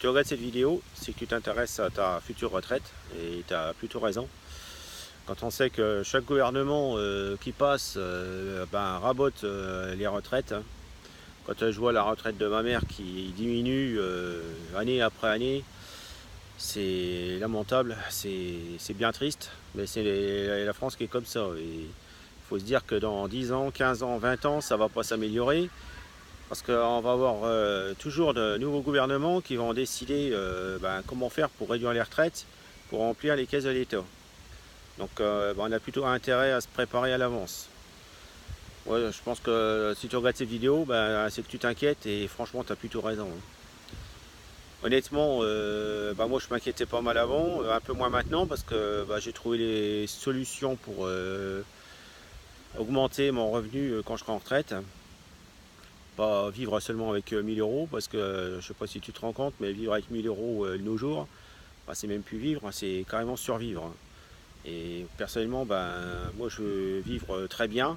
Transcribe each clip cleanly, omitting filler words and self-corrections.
tu regardes cette vidéo, c'est que tu t'intéresses à ta future retraite et tu as plutôt raison. Quand on sait que chaque gouvernement qui passe rabote les retraites, hein. Quand je vois la retraite de ma mère qui diminue année après année, c'est lamentable, c'est bien triste, mais c'est la France qui est comme ça. Et il faut se dire que dans 10 ans, 15 ans, 20 ans, ça ne va pas s'améliorer. Parce qu'on va avoir toujours de nouveaux gouvernements qui vont décider comment faire pour réduire les retraites, pour remplir les caisses de l'État. Donc on a plutôt intérêt à se préparer à l'avance. Ouais, je pense que si tu regardes cette vidéo, c'est que tu t'inquiètes et franchement tu as plutôt raison, hein. Honnêtement, moi je m'inquiétais pas mal avant, un peu moins maintenant parce que j'ai trouvé les solutions pour augmenter mon revenu quand je serai en retraite. Pas vivre seulement avec 1000 euros, parce que je ne sais pas si tu te rends compte, mais vivre avec 1000 euros de nos jours, c'est même plus vivre, c'est carrément survivre. Et personnellement, moi je veux vivre très bien,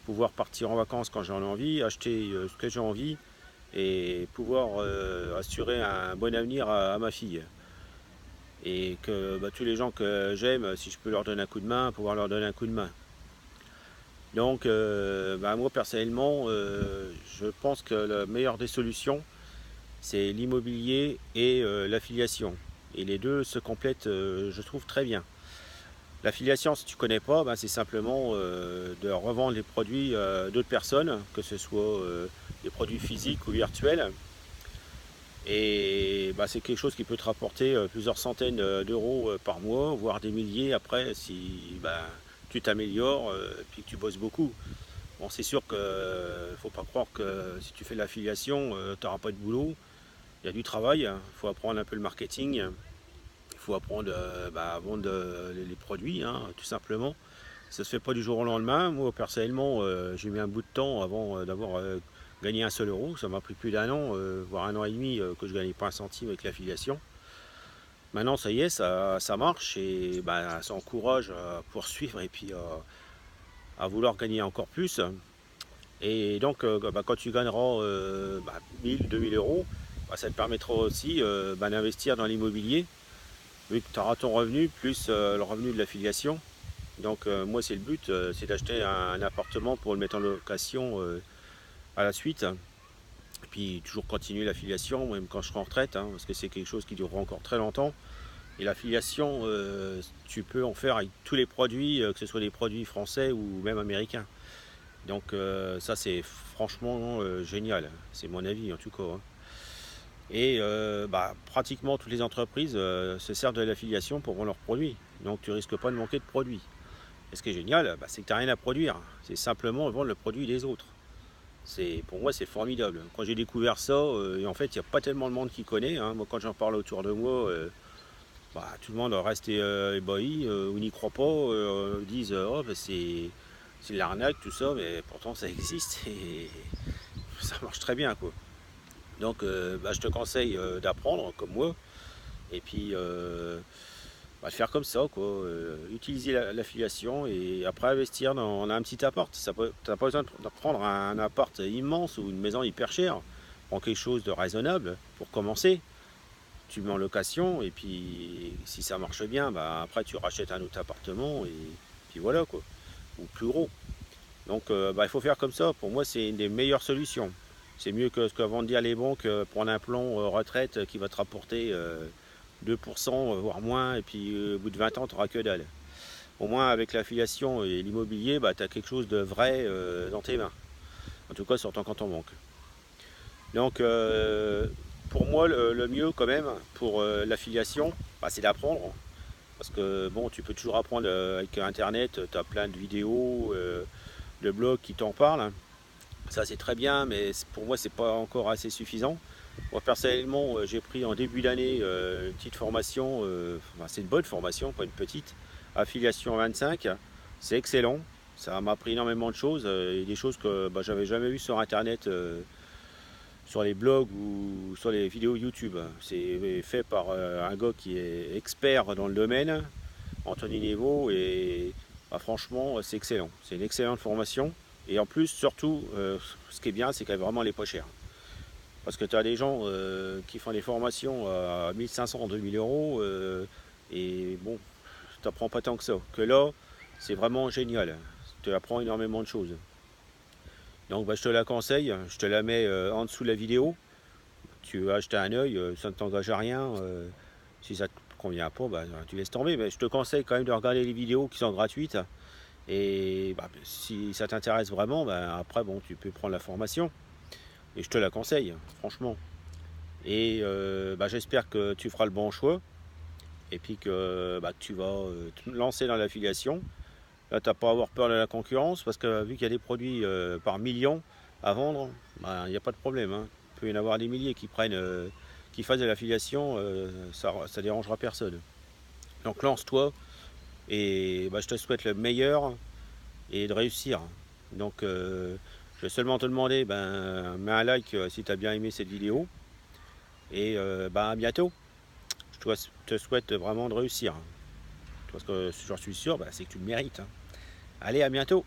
pouvoir partir en vacances quand j'en ai envie, acheter ce que j'ai envie et pouvoir assurer un bon avenir à ma fille. Et que tous les gens que j'aime, si je peux leur donner un coup de main, pouvoir leur donner un coup de main. Donc, moi personnellement, je pense que la meilleure des solutions, c'est l'immobilier et l'affiliation. Et les deux se complètent, je trouve, très bien. L'affiliation, si tu ne connais pas, c'est simplement de revendre les produits d'autres personnes, que ce soit des produits physiques ou virtuels. Et c'est quelque chose qui peut te rapporter plusieurs centaines d'euros par mois, voire des milliers après, si tu t'améliores et puis que tu bosses beaucoup. Bon, c'est sûr qu'il ne faut pas croire que si tu fais de l'affiliation, tu n'auras pas de boulot. Il y a du travail, il faut apprendre un peu le marketing, il faut apprendre à vendre les produits, hein, tout simplement. Ça ne se fait pas du jour au lendemain. Moi, personnellement, j'ai mis un bout de temps avant d'avoir gagné un seul euro. Ça m'a pris plus d'un an, voire un an et demi, que je ne gagnais pas un centime avec l'affiliation. Maintenant, ça y est, ça marche et ça encourage à poursuivre et puis à vouloir gagner encore plus. Et donc, quand tu gagneras 1000, 2000 euros, ça te permettra aussi d'investir dans l'immobilier, vu que tu auras ton revenu plus le revenu de l'affiliation. Donc, moi, c'est le but, c'est d'acheter un appartement pour le mettre en location à la suite. Et puis, toujours continuer l'affiliation, même quand je serai en retraite, hein, parce que c'est quelque chose qui durera encore très longtemps. Et l'affiliation, tu peux en faire avec tous les produits, que ce soit des produits français ou même américains. Donc ça c'est franchement génial, c'est mon avis en tout cas, hein. Et pratiquement toutes les entreprises se servent de l'affiliation pour vendre leurs produits. Donc tu risques pas de manquer de produits. Et ce qui est génial, c'est que tu n'as rien à produire. C'est simplement vendre le produit des autres. Pour moi c'est formidable. Quand j'ai découvert ça, et en fait il n'y a pas tellement de monde qui connaît, hein. Moi quand j'en parle autour de moi, tout le monde reste ébahi ou n'y croit pas, disent oh c'est de l'arnaque tout ça, mais pourtant ça existe et ça marche très bien quoi. Donc je te conseille d'apprendre comme moi et puis de faire comme ça quoi, utiliser l'affiliation et après investir dans un petit appart. Tu n'as pas besoin de prendre un appart immense ou une maison hyper chère. Prends quelque chose de raisonnable pour commencer. Tu mets en location et puis si ça marche bien, après tu rachètes un autre appartement et puis voilà quoi, ou plus gros. Donc il faut faire comme ça, pour moi c'est une des meilleures solutions. C'est mieux que ce que vont dire les banques, prendre un plan retraite qui va te rapporter 2%, voire moins, et puis au bout de 20 ans tu n'auras que dalle. Au moins avec l'affiliation et l'immobilier, tu as quelque chose de vrai dans tes mains, en tout cas sur ton compte en banque. Donc pour moi le mieux quand même pour l'affiliation, c'est d'apprendre. Parce que bon, tu peux toujours apprendre avec internet, tu as plein de vidéos, de blogs qui t'en parlent. Ça c'est très bien, mais pour moi c'est pas encore assez suffisant. Moi personnellement j'ai pris en début d'année une petite formation, c'est une bonne formation, pas une petite, affiliation 25, c'est excellent. Ça m'a appris énormément de choses, et des choses que j'avais jamais vues sur internet, sur les blogs ou sur les vidéos YouTube. C'est fait par un gars qui est expert dans le domaine, Anthony Nevo, et franchement c'est excellent. C'est une excellente formation. Et en plus, surtout, ce qui est bien, c'est qu'elle vraiment elle est pas chère. Parce que tu as des gens qui font des formations à 1500, 2000 euros et bon, tu n'apprends pas tant que ça. Que là, c'est vraiment génial. Tu apprends énormément de choses. Donc bah, je te la conseille, je te la mets en dessous de la vidéo. Tu veux acheter un œil, ça ne t'engage à rien. Si ça ne te convient pas, bah, tu laisses tomber. Mais je te conseille quand même de regarder les vidéos qui sont gratuites. Et bah, si ça t'intéresse vraiment, bah, après bon, tu peux prendre la formation. Et je te la conseille, franchement. Et bah, j'espère que tu feras le bon choix. Et puis que bah, tu vas te lancer dans l'affiliation. Là, tu n'as pas à avoir peur de la concurrence parce que vu qu'il y a des produits par millions à vendre, il n'y a pas de problème. Hein. Il peut y en avoir des milliers qui prennent, qui fassent de l'affiliation, ça ne dérangera personne. Donc lance-toi et bah, je te souhaite le meilleur et de réussir. Donc je vais seulement te demander, mets un like si tu as bien aimé cette vidéo et à bientôt. Je te souhaite vraiment de réussir. Parce que j'en suis sûr, c'est que tu le mérites. Hein. Allez, à bientôt.